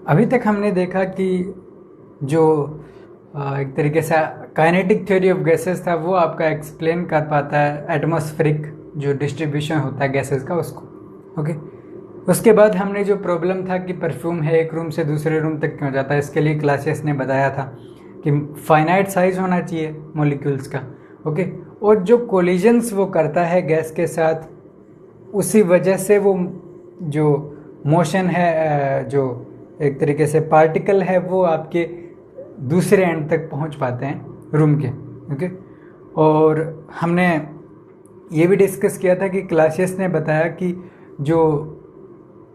अभी तक हमने देखा कि जो एक तरीके से काइनेटिक थ्योरी ऑफ गैसेस था वो आपका एक्सप्लेन कर पाता है एटमॉस्फेरिक जो डिस्ट्रीब्यूशन होता है गैसेस का उसको। ओके, उसके बाद हमने जो प्रॉब्लम था कि परफ्यूम है एक रूम से दूसरे रूम तक क्यों जाता है, इसके लिए क्लासेस ने बताया था कि फाइनाइट साइज होना चाहिए मॉलिक्यूल्स का। ओके, और जो कोलिजन्स वो करता है गैस के साथ, उसी वजह से वो जो मोशन है, जो एक तरीके से पार्टिकल है, वो आपके दूसरे एंड तक पहुंच पाते हैं रूम के। ओके, और हमने ये भी डिस्कस किया था कि क्लासेस ने बताया कि जो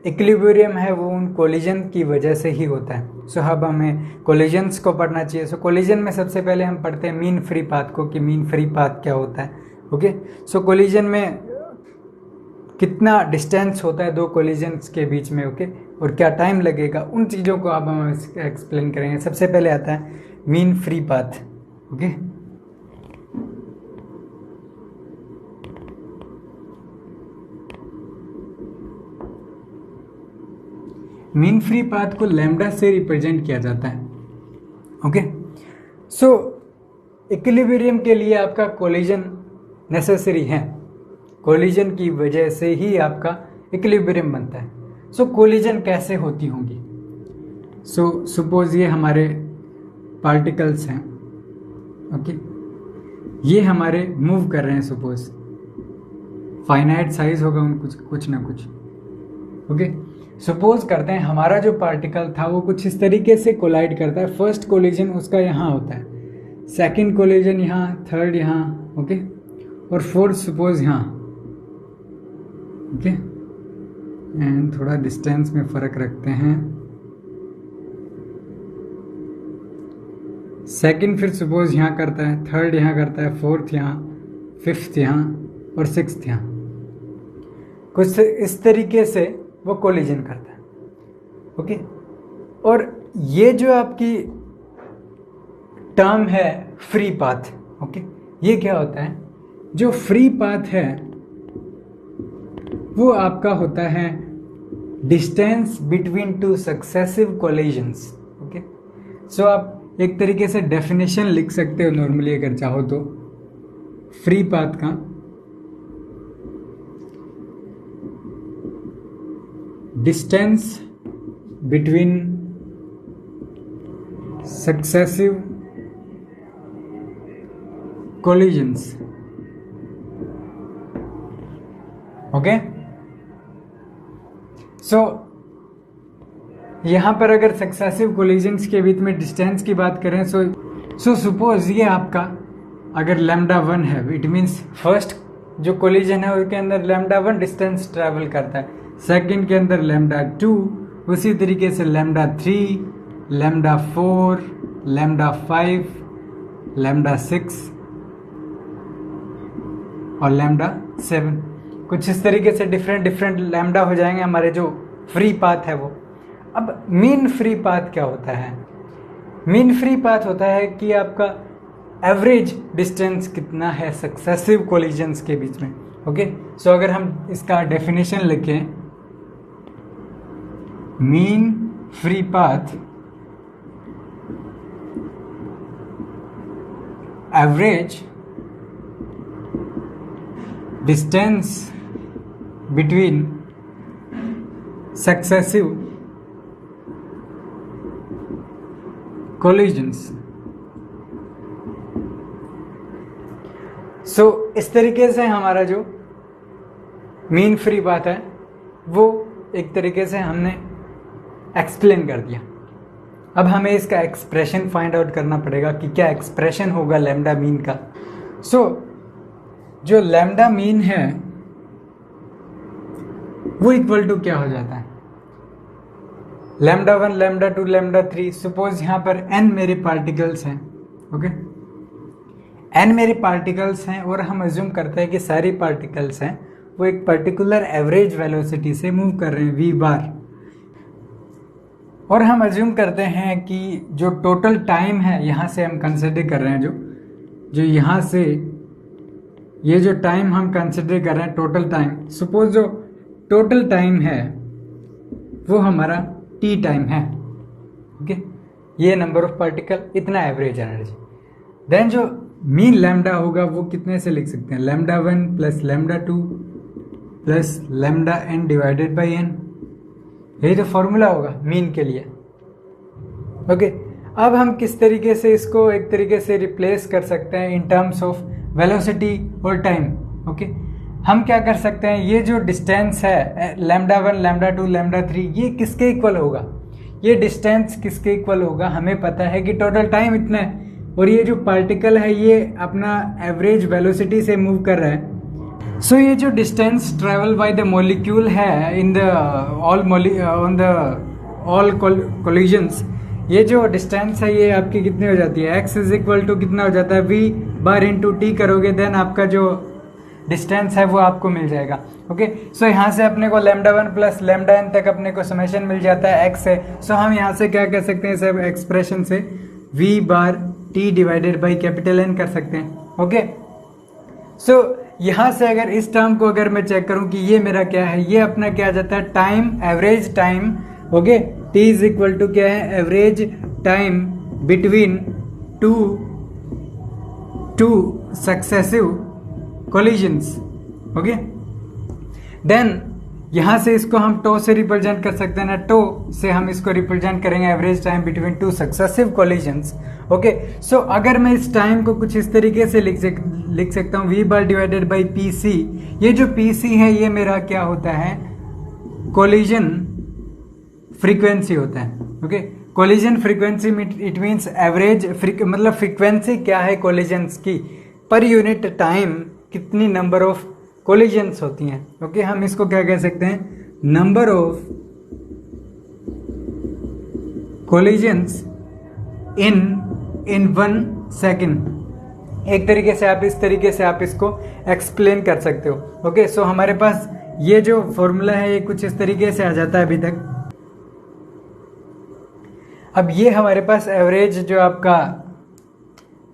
इक्विलिब्रियम है वो उन कोलिजन की वजह से ही होता है। सो अब हमें कोलिजन्स को पढ़ना चाहिए। सो कोलिजन में सबसे पहले हम पढ़ते हैं मीन फ्री पाथ को, कि मीन फ्री पाथ क्या होता है। ओके, सो कोलिजन में कितना डिस्टेंस होता है दो कोलिजन्स के बीच में। ओके, और क्या टाइम लगेगा, उन चीज़ों को अब हम एक्सप्लेन करेंगे। सबसे पहले आता है mean free path. Okay, mean free path को लैम्डा से रिप्रेजेंट किया जाता है। ओके, सो इक्विलिब्रियम के लिए आपका कोलिजन नेसेसरी है, कोलिजन की वजह से ही आपका इक्विलिब्रियम बनता है। सो कोलिजन कैसे होती होंगी? सो सपोज ये हमारे पार्टिकल्स हैं। ओके, ये हमारे मूव कर रहे हैं, सपोज फाइनाइट साइज होगा उन कुछ ना कुछ। ओके, सपोज करते हैं हमारा जो पार्टिकल था वो कुछ इस तरीके से कोलाइड करता है। फर्स्ट कोलिजन उसका यहाँ होता है, सेकंड कोलिजन यहाँ, थर्ड यहाँ। ओके, और फोर्थ सपोज यहाँ। ओके, एंड थोड़ा डिस्टेंस में फर्क रखते हैं। सेकंड फिर सपोज यहाँ करता है, थर्ड यहाँ करता है, फोर्थ यहाँ, फिफ्थ यहाँ और सिक्स्थ यहाँ। कुछ इस तरीके से वो कोलिजन करता है। ओके, और ये जो आपकी टर्म है फ्री पाथ, ओके, ये क्या होता है? जो फ्री पाथ है वो आपका होता है distance between two successive collisions. Okay, so आप एक तरीके से डेफिनेशन लिख सकते हो नॉर्मली अगर चाहो तो फ्री पाथ का। Distance between successive collisions. Okay, so यहां पर अगर सक्सेसिव कोलिजन्स के बीच में डिस्टेंस की बात करें, सो सपोज ये आपका अगर लैम्डा 1 है, इट मीन्स फर्स्ट जो कोलिजन है उसके अंदर लैम्डा 1 डिस्टेंस ट्रैवल करता है, सेकंड के अंदर लैम्डा 2, उसी तरीके से लैम्डा 3, लैम्डा 4, लैम्डा 5, लैम्डा 6 और लैम्डा 7। कुछ इस तरीके से डिफरेंट लैम्डा हो जाएंगे हमारे जो फ्री पाथ है वो। अब मीन फ्री पाथ क्या होता है? मीन फ्री पाथ होता है कि आपका एवरेज डिस्टेंस कितना है सक्सेसिव कोलिजन्स के बीच में। ओके, सो अगर हम इसका डेफिनेशन लिखें, mean free path average distance between successive collisions. So इस तरीके से हमारा जो मीन फ्री पाथ है वो एक तरीके से हमने एक्सप्लेन कर दिया। अब हमें इसका एक्सप्रेशन फाइंड आउट करना पड़ेगा कि क्या एक्सप्रेशन होगा लैम्डा मीन का। सो जो लैम्डा मीन है वो इक्वल टू क्या हो जाता है? Lambda 1, lambda 2, lambda 3। सपोज यहाँ पर n मेरे पार्टिकल्स हैं। ओके, n मेरे पार्टिकल्स हैं और हम अज्यूम करते हैं कि सारी पार्टिकल्स हैं वो एक पर्टिकुलर एवरेज वेलोसिटी से मूव कर रहे हैं v बार, और हम अज्यूम करते हैं कि जो टोटल टाइम है यहाँ से हम कंसिडर कर रहे हैं, जो यहाँ से ये जो टाइम हम कंसिडर कर रहे हैं टोटल टाइम, सपोज जो टोटल टाइम है वो हमारा t टाइम है। ओके, ये नंबर ऑफ पार्टिकल, इतना एवरेज एनर्जी। देन जो मीन लैम्डा होगा वो कितने से लिख सकते हैं, lambda 1 plus lambda 2 plus lambda n divided by n, यही तो फॉर्मूला होगा मीन के लिए। ओके, अब हम किस तरीके से इसको एक तरीके से रिप्लेस कर सकते हैं इन टर्म्स ऑफ वेलोसिटी और टाइम। ओके, हम क्या कर सकते हैं, ये जो डिस्टेंस है लैम्डा 1 लैम्डा 2 लैम्डा 3, ये किसके इक्वल होगा, ये डिस्टेंस किसके इक्वल होगा, हमें पता है कि टोटल टाइम इतना है, और ये जो पार्टिकल है ये अपना एवरेज वेलोसिटी से मूव कर रहा है। सो ये जो distance travel by the molecule है इन द ऑल कोलिजन्स, ये जो डिस्टेंस है ये आपकी कितनी हो जाती है, x इज इक्वल टू कितना हो जाता है, v बार इंटू टी करोगे, देन आपका जो डिस्टेंस है वो आपको मिल जाएगा। ओके, सो यहाँ से अपने को लैम्डा 1 प्लस लैम्डा n तक अपने को समेशन मिल जाता है x से। सो हम यहाँ से क्या कर सकते हैं, सब एक्सप्रेशन से v bar t divided by capital N कर सकते हैं। ओके, सो यहाँ से अगर इस टर्म को अगर मैं चेक करूँ कि ये मेरा क्या है, ये अपना क्या आ जाता है, time, average time. Okay, t is equal to क्या है, average time between two successive collisions. Okay, then यहाँ से इसको हम टो से रिप्रेजेंट कर सकते हैं ना, टो से हम इसको रिप्रेजेंट करेंगे average time between two successive collisions. Okay, so अगर मैं इस टाइम को कुछ इस तरीके से लिख सकता हूँ, v bar divided by P C. ये जो पी सी है ये मेरा क्या होता है, कोलिजन फ्रीक्वेंसी होता है। Okay, collision frequency it means average मतलब फ्रीक्वेंसी क्या है कोलिजन्स की, पर यूनिट टाइम कितनी नंबर ऑफ कोलिजन्स होती हैं। ओके, हम इसको क्या कह सकते हैं, number of collisions in 1 second. एक तरीके से आप इस तरीके से आप इसको एक्सप्लेन कर सकते हो। ओके, सो हमारे पास ये जो फॉर्मूला है ये कुछ इस तरीके से आ जाता है अभी तक। अब ये हमारे पास एवरेज जो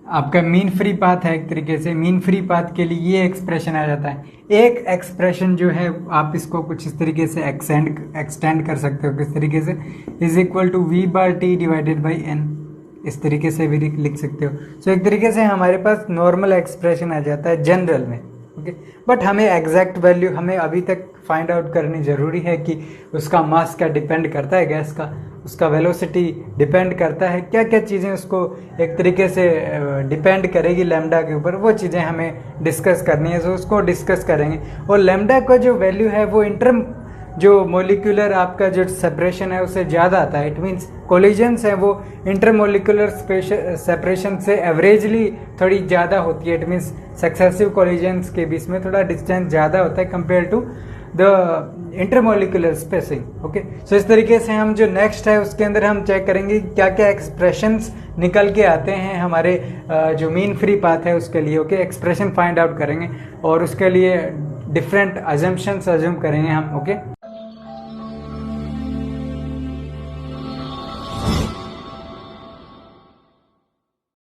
आपका मीन फ्री पाथ है, एक तरीके से मीन फ्री पाथ के लिए ये एक्सप्रेशन आ जाता है। एक एक्सप्रेशन जो है आप इसको कुछ इस तरीके से एक्सटेंड कर सकते हो, किस तरीके से, is equal to v bar T divided by n, इस तरीके से भी लिख सकते हो। सो एक तरीके से हमारे पास नॉर्मल एक्सप्रेशन आ जाता है जनरल में। ओके, बट हमें एग्जैक्ट वैल्यू हमें अभी तक फाइंड आउट करनी ज़रूरी है कि उसका मास क्या डिपेंड करता है गैस का, उसका वेलोसिटी डिपेंड करता है, क्या क्या चीज़ें उसको एक तरीके से डिपेंड करेगी लैम्डा के ऊपर, वो चीज़ें हमें डिस्कस करनी है। सो उसको डिस्कस करेंगे। और लैम्डा का जो वैल्यू है वो जो मोलिकुलर आपका जो सेपरेशन है उससे ज़्यादा आता है। इट मीन्स कोलिजन्स है वो इंटरमोलिकुलर सेपरेशन से एवरेजली थोड़ी ज़्यादा होती है। इट मीन्स सक्सेसिव कोलिजन्स के बीच में थोड़ा डिस्टेंस ज़्यादा होता है compare to the intermolecular spacing. Okay, so इस तरीके से हम जो नेक्स्ट है उसके अंदर हम चेक करेंगे क्या क्या एक्सप्रेशंस निकल के आते हैं हमारे जो मीन फ्री पाथ है उसके लिए। ओके, एक्सप्रेशन फाइंड आउट करेंगे और उसके लिए डिफरेंट अजम्पशंस अज्यूम करेंगे हम। ओके।